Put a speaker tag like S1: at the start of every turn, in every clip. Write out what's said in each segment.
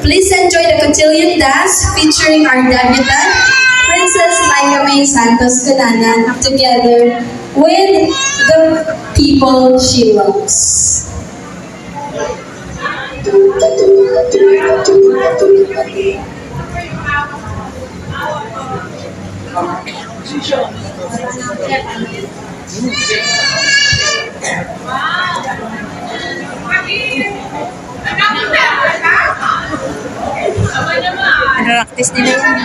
S1: Please enjoy the cotillion dance featuring our debutant, Princess Laika May Santos Canana, together with the people she loves.
S2: Practice nila yun.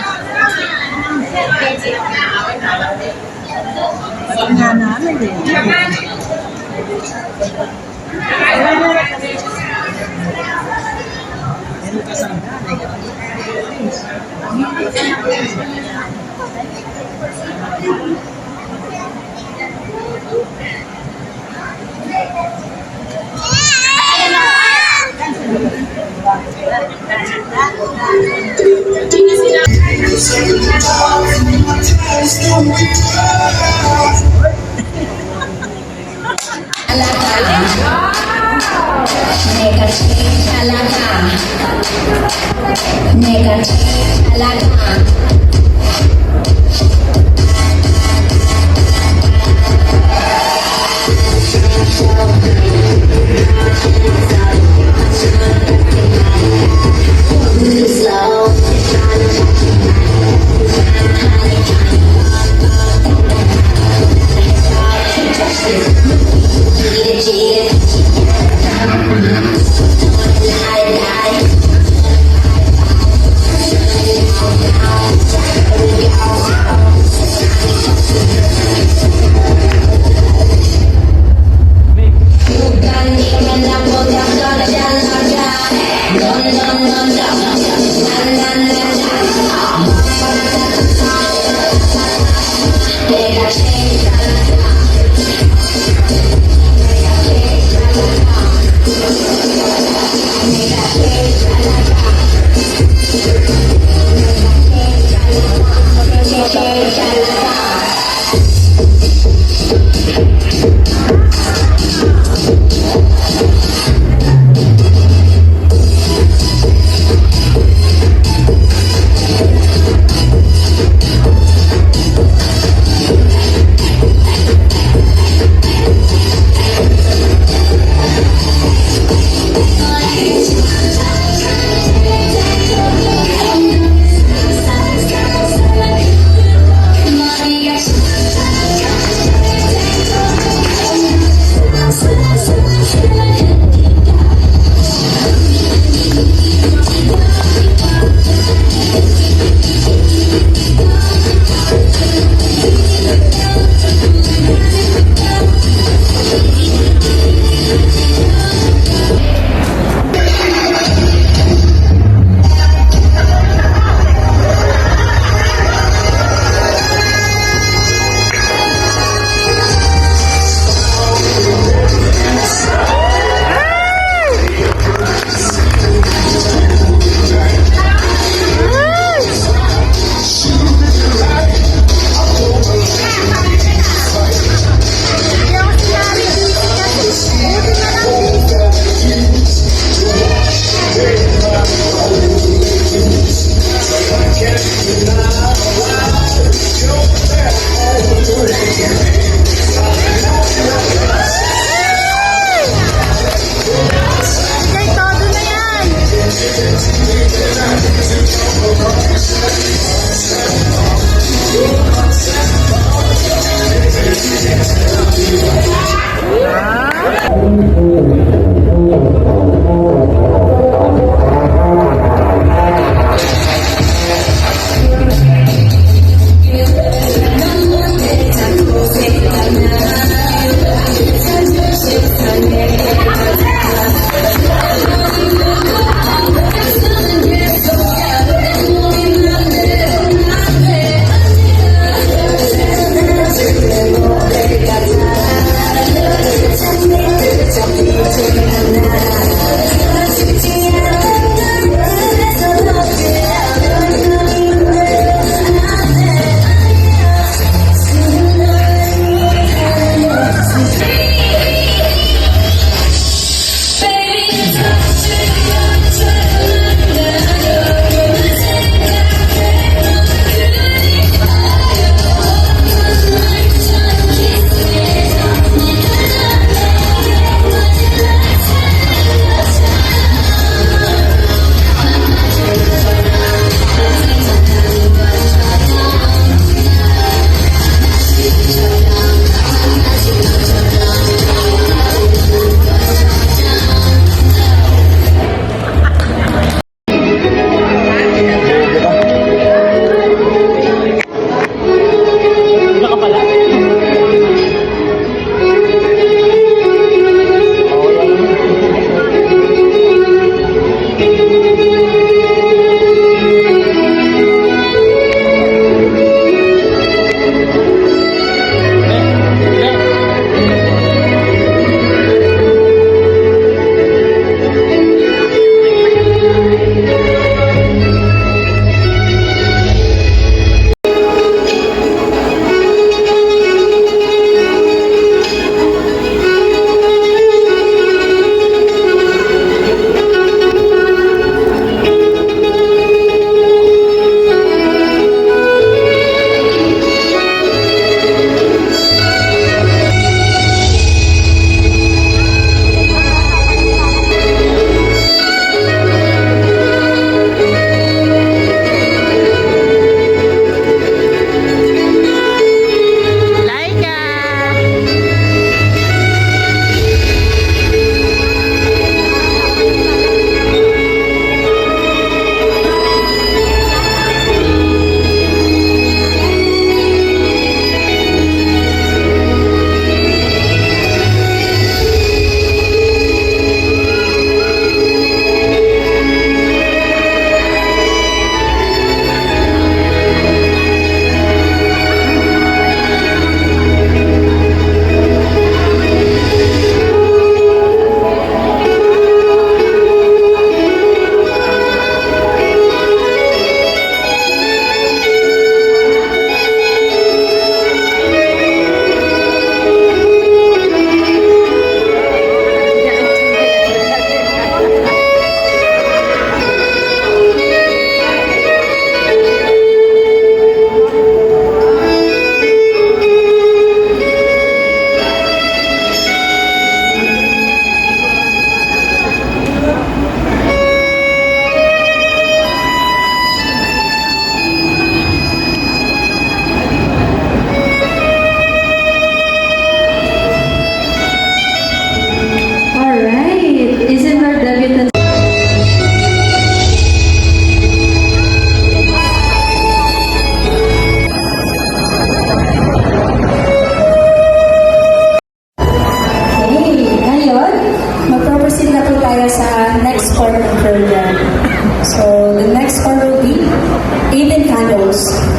S2: Nga namin din.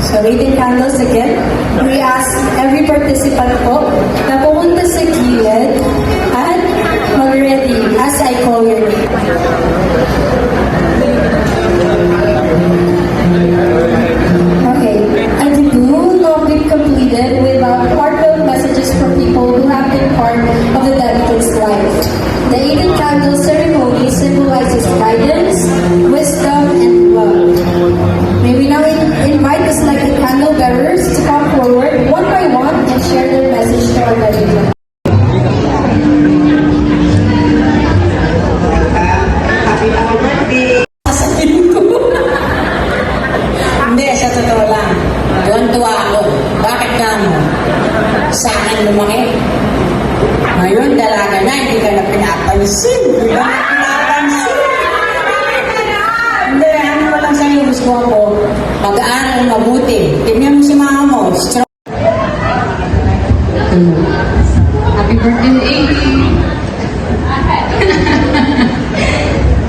S1: So, waiting candles again. We ask every participant po na pumunta sa gilid at mag-ready as I call your name. Okay. And do not be completed without heartfelt messages from people who have been part of the delegate's life. The 18 candle ceremony symbolizes guidance, wisdom, and love. May we now invite the selected candle bearers to come forward one by one and share their message to our delegate.
S3: Hindi, sa totoo lang. Tuwan-tuwa ako. Bakit ka mo? Sa akin lumaki. Ngayon, dalaga na, hindi ka na pinapansin. Hindi ka na pinapansin. Hindi, ano ba lang sa'yo gusto ko? Mag-aaral mabuti. Tingnan mo si mama mo. Strong.
S4: Happy birthday, Amy!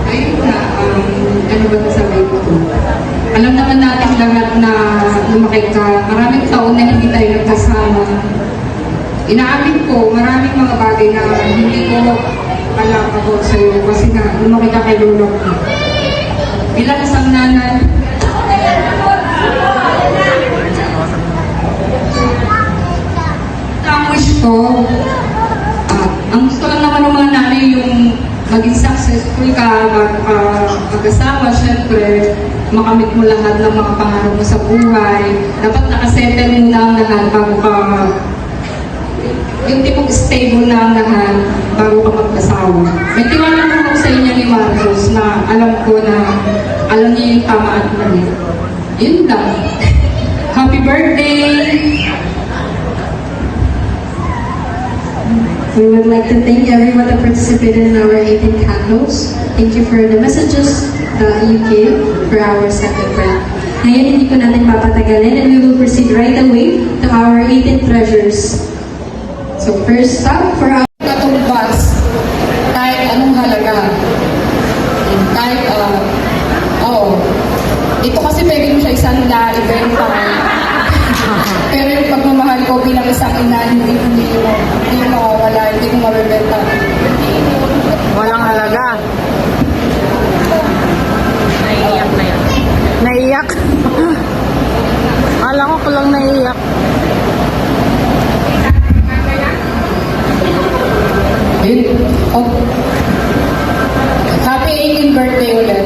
S4: Ayun na, ano ba sasabihin ko? Alam naman natin lahat na lumaki ka. Maraming taon na hindi tayo nagkasama. Inaamin ko, maraming mga bagay na hindi ko alam ako sa iyo kasi nga lumaki ka kay lolo ko. Bilang isang nanay, ang wish ko, ang gusto lang naman ng mga nanay yung maging successful ka, mag-asawa, syempre, makamit mo lahat ng mga pangarap mo sa buhay. Dapat nakasettle mo na ang lahat bago ka, yung tipong stable na ang lahat bago ka mag-asawa. May tiwala naman ako sa inyo ni Marcos na alam ko na alam niyo yung tama at mali. Yun lang. Happy birthday!
S1: We would like to thank everyone that participated in our 18 candles. Thank you for the messages that you gave for our second round. Ngayon, hindi ko natin papatagalin and we will proceed right away to our 18 treasures. So first stop for our
S3: Katumbas, kahit anong halaga. Kahit, ito kasi pwede mo siya isang na-ibenta. Pero yung pagmamahal ko bilang isang ina, hindi mawawala, hindi ko mabibenta.
S2: Walang halaga. Naiiyak na yan. Naiiyak? Alam ko lang naiiyak.
S3: Yun. Oh. Happy 18th birthday ulit.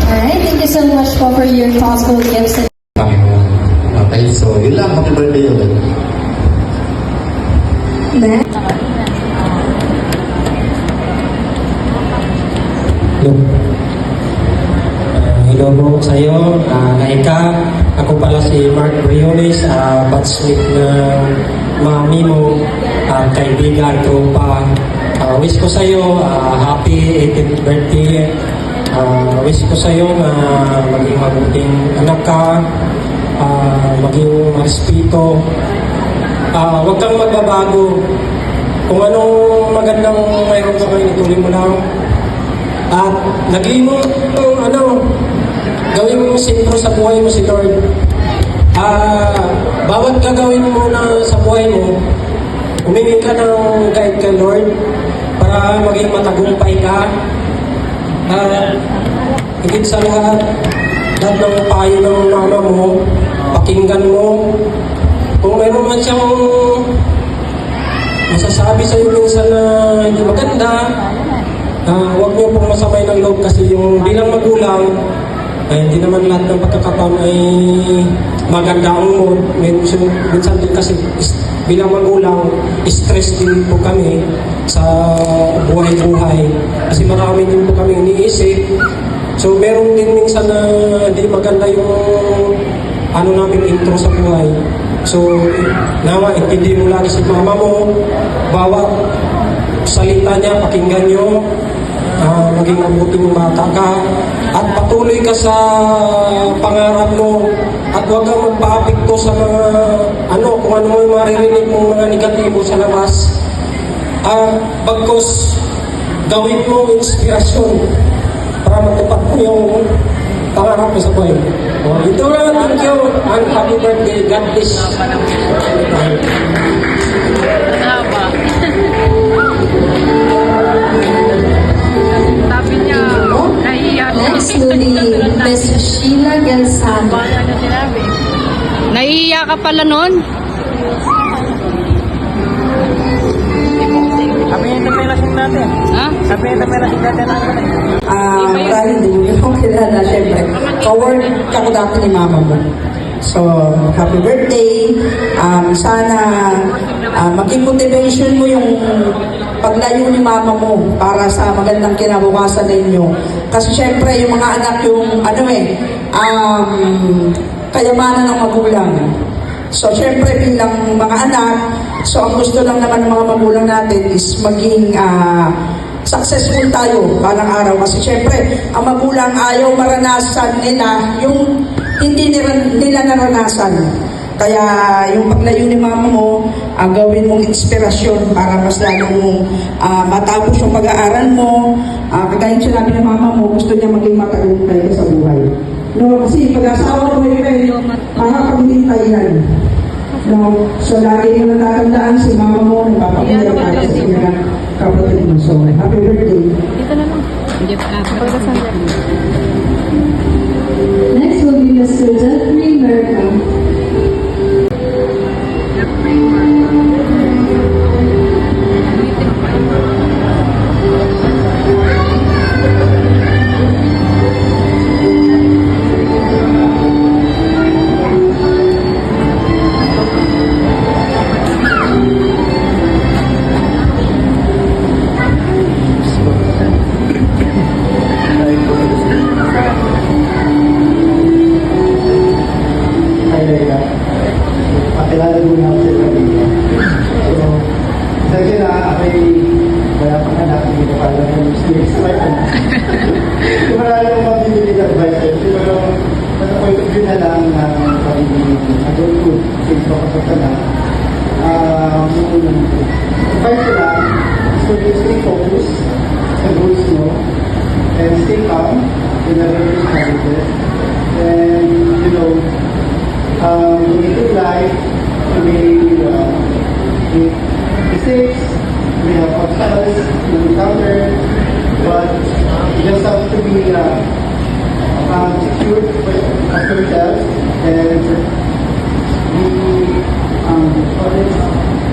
S1: Alright, thank you so much po for your thoughtful gifts.
S5: Okay, so yun lang. Happy birthday ulit.
S1: Next.
S6: Hello. Hello po sa iyo, Naika. Ako pala si Mark Briones, batchmate ng mami mo, kaibigan, tropa. Wish ko sa iyo, happy 18th birthday. Wish ko sa iyo na maging mabuting anak ka, maging marespeto. Huwag kang magbabago. Kung anong magandang mayroon ka ngayon, ituloy mo lang. At lagay mo gawin mo sentro sa buhay mo si Lord. Bawat gagawin mo na sa buhay mo, humingi ka ng guide kay Lord para maging matagumpay ka. Higit sa lahat ng payo ng mama mo, pakinggan mo. Kung mayroon man siyang masasabi sa iyo minsan na hindi maganda, huwag niyo pong masamay ng loob kasi yung bilang magulang, hindi naman lahat ng pagkakataon ay maganda ang mood. Minsan din kasi bilang magulang, stress din po kami sa buhay-buhay. Kasi marami din po kami iniisip. So meron din minsan na hindi maganda yung namin intro sa buhay. So, nawa, intindi mo lagi si mama mo, bawat salita niya, pakinggan nyo, maging mabuting bata ka, at patuloy ka sa pangarap mo, at huwag kang magpa-apekto sa mga, kung ano yung maririnig mong mga negatibo sa labas. Bagkos, gawin mo inspirasyon para matupad mo yung pangarap mo sa buhay. Ito lang, thank you, and happy birthday, God bless.
S2: Sabi niya, naiiyak.
S1: Next will be Miss Sheila Gansano.
S2: Naiiyak ka pala nun?
S6: Sabi niya yung relasyon natin.
S2: Ha?
S6: Sabi niya yung relasyon natin.
S3: Dahil din yung kilala, syempre. Ka-work ako dati ni mama mo. So, happy birthday. Sana maging motivation mo yung paglayo ni mama mo para sa magandang kinabukasan ninyo. Kasi syempre, yung mga anak yung, kayamanan ng magulang. So, syempre bilang mga anak, so ang gusto lang naman ng mga magulang natin is maging successful tayo balang araw. Kasi syempre, ang magulang ayaw maranasan nila yung hindi nila naranasan. Kaya yung paglayo ni mama mo, gawin mong inspirasyon para mas lalo mong matapos yung pag-aaral mo. Kagaya yung sinabi ng mama mo, gusto niya maging matagumpay ka sa buhay. No, kasi pag-asawa mo yun, makakapaghintay yan. No, so lagi mo natatandaan si mama mo, nagpapakita para sa kanyang kapatid mo. So, happy birthday.
S2: Dito na lang. Hindi pa.
S1: Next will be Mr. Jeffrey Merkel.
S5: Hi, Leila. Pakilala mo na ako sa kanina. So, sabi na, ako'y wala pang anak, hindi ko pala yung mistakes ko. So, marami akong mabibili na advice. Pero, sa point of view na lang ng pagiging adulthood, since makasota na, advice ko lang, so you stay focused sa goals mo, and stay calm in a very challenges. And, you know, in life, we make mistakes, we have obstacles to encounter, but you just have to be secure of yourself and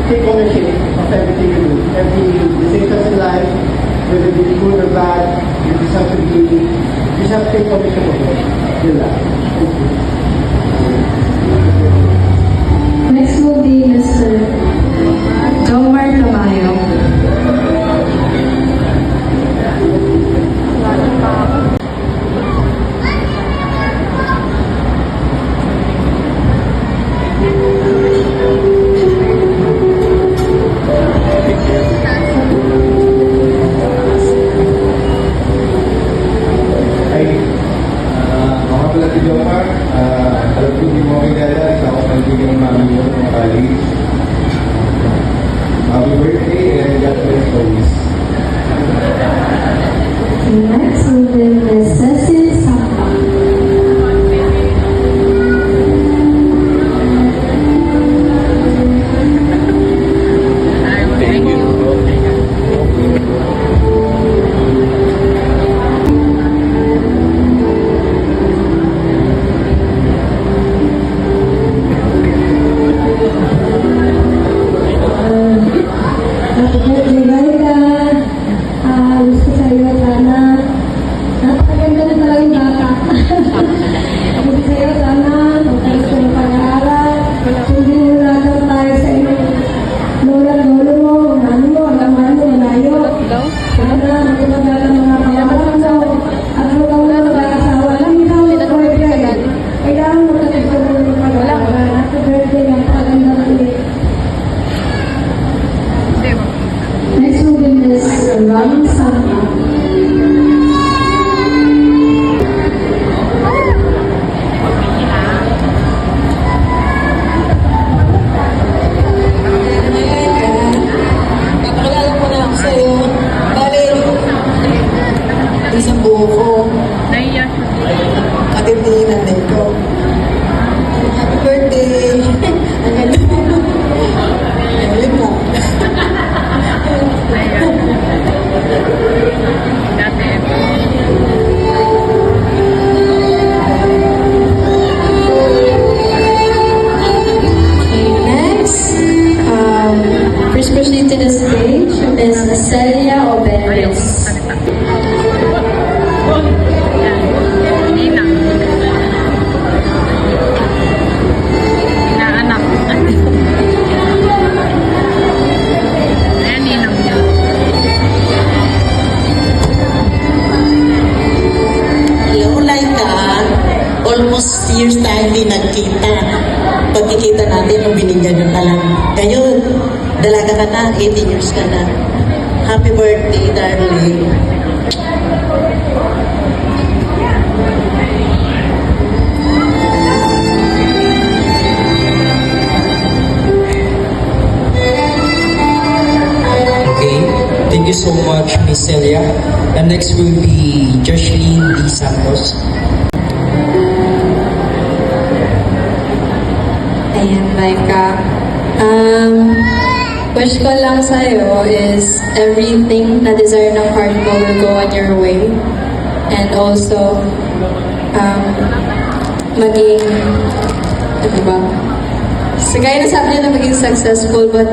S5: take ownership of everything you do. Every decision in life, whether it be good or bad, you just have to take ownership of it. Yun lang. Thank you.
S1: Next will be Mr. Jomar Tamayo.
S5: Ay, mga pala si Jomar, alam ko hindi mo kilala, isa ako kaibigan ng mami mo, mga colleagues. Happy birthday and God bless always.
S1: Next will be Ms. Cecil Sampa.
S7: Happy birthday, Marika. Gusto sa'yo sana. Napakaganda na talagang
S8: years tayo hindi nagkita. Pagkikita natin, nung binigyan nyo ka lang. Ngayon, dalaga ka na, 18 years ka na. Happy birthday, darling.
S9: Okay, thank you so much, Miss Celia. And next will be Jocelyn D. Santos.
S1: Ayan, Micah. Wish ko lang sa'yo is everything na desire ng heart mo will go on your way. And also, maging, ano ba? So, gaya na sabi niya na maging successful, but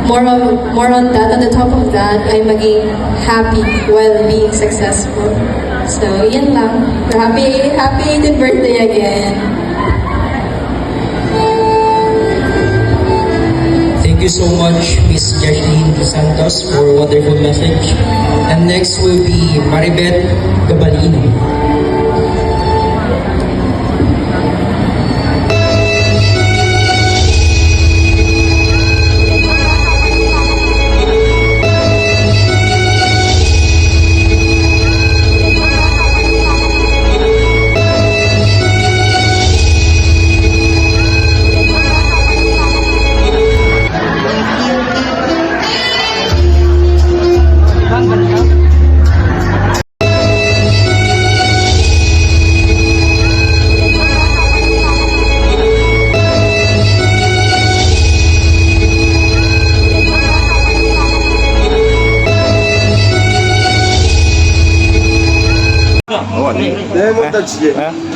S1: more on that, on the top of that, ay maging happy while being successful. So, yan lang. Happy 18th birthday again.
S9: Thank you so much, Miss Jocelyn D. Santos, for a wonderful message. And next will be Maribeth Gabalino.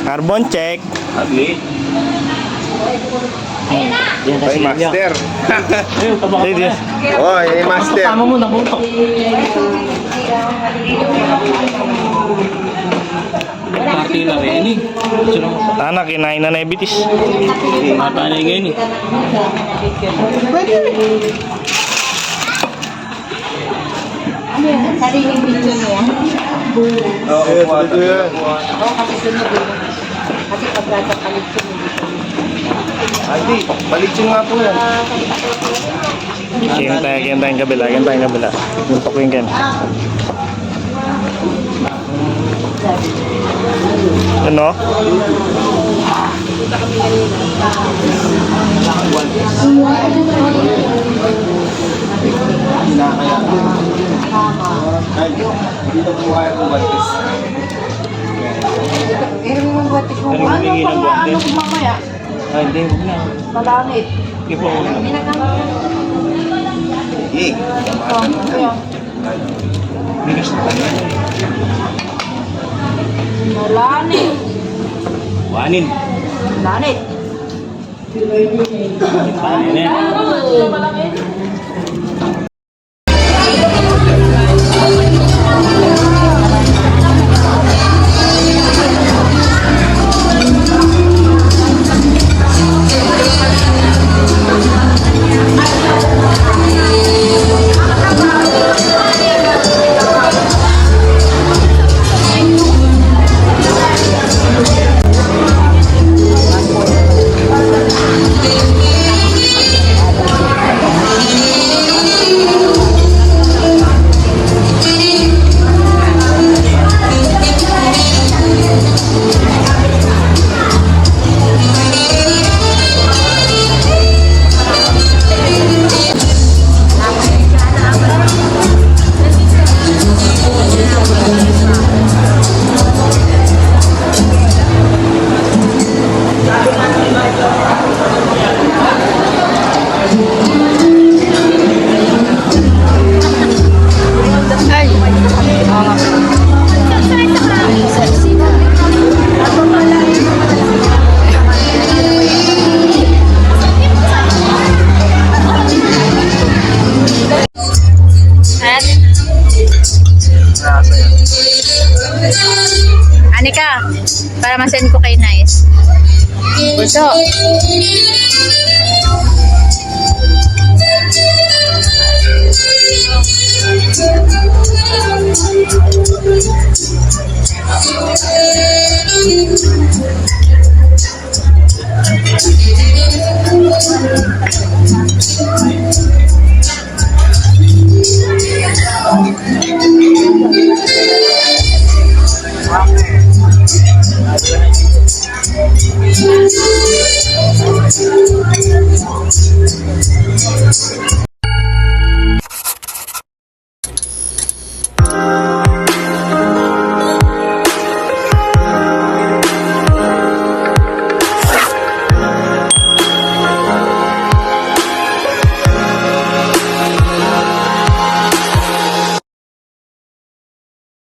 S10: Carbon check. Ay, master. Oh, yung master. Tama mo na buto. Anak, kinain na diabetes. Mata na ngayon eh.
S11: Sariling video niya.
S10: Oo, ito yan.
S11: Kasi sunod yun. Kasi pagkata palit sunod ito.
S10: Adi, balik yung nga po yan. Kaya tayong kabila. Muntok yung kan. Ano?
S5: Ay, dito po kaya kung batis.
S11: Pero may mga batik mo. Ano kung mamaya?
S10: Ay, hindi.
S11: Magamit.
S10: Hindi po.
S11: Kami nagamit.
S10: Eh, bigas na tayo.
S11: Malanit.
S10: Wanin.
S11: Lanit.
S12: Anika, para ma-send ko kay Nice. Bulso.